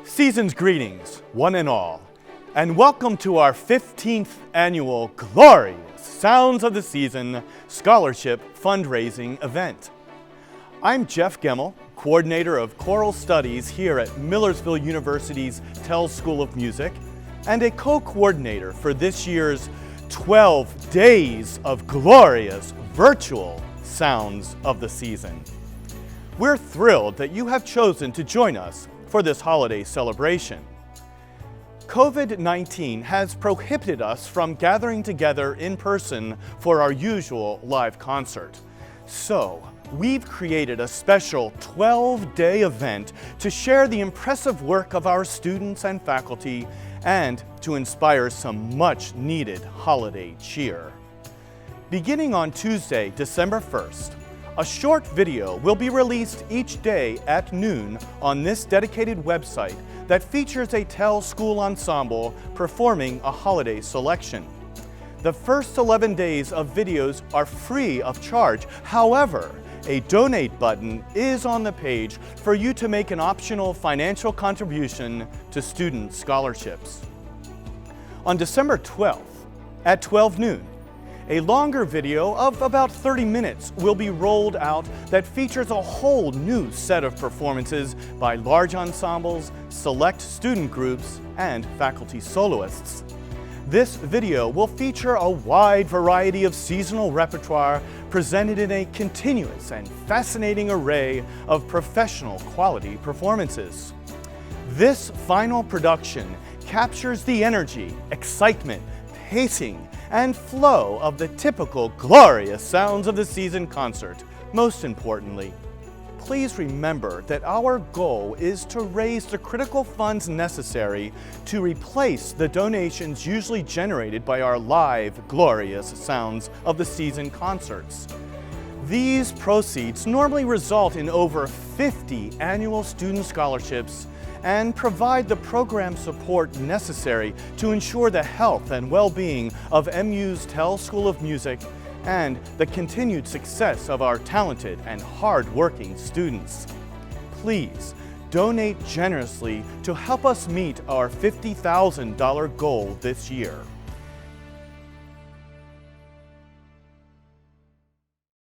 Season's greetings, one and all, and welcome to our 15th annual glorious Sounds of the Season Scholarship Fundraising event. I'm Jeff Gemmel, Coordinator of Choral Studies here at Millersville University's Tell School of Music, and a co-coordinator for this year's 12 Days of Glorious Virtual Sounds of the Season. We're thrilled that you have chosen to join us for this holiday celebration. COVID-19 has prohibited us from gathering together in person for our usual live concert. So, we've created a special 12-day event to share the impressive work of our students and faculty and to inspire some much-needed holiday cheer. Beginning on Tuesday, December 1st, a short video will be released each day at noon on this dedicated website that features a Tell School ensemble performing a holiday selection. The first 11 days of videos are free of charge. However, a donate button is on the page for you to make an optional financial contribution to student scholarships. On December 12th at 12 noon, a longer video of about 30 minutes will be rolled out that features a whole new set of performances by large ensembles, select student groups, and faculty soloists. This video will feature a wide variety of seasonal repertoire presented in a continuous and fascinating array of professional quality performances. This final production captures the energy, excitement, pacing, and flow of the typical glorious Sounds of the Season concert. Most importantly, please remember that our goal is to raise the critical funds necessary to replace the donations usually generated by our live glorious Sounds of the Season concerts. These proceeds normally result in over 50 annual student scholarships and provide the program support necessary to ensure the health and well-being of MU's Tell School of Music and the continued success of our talented and hard-working students. Please donate generously to help us meet our $50,000 goal this year.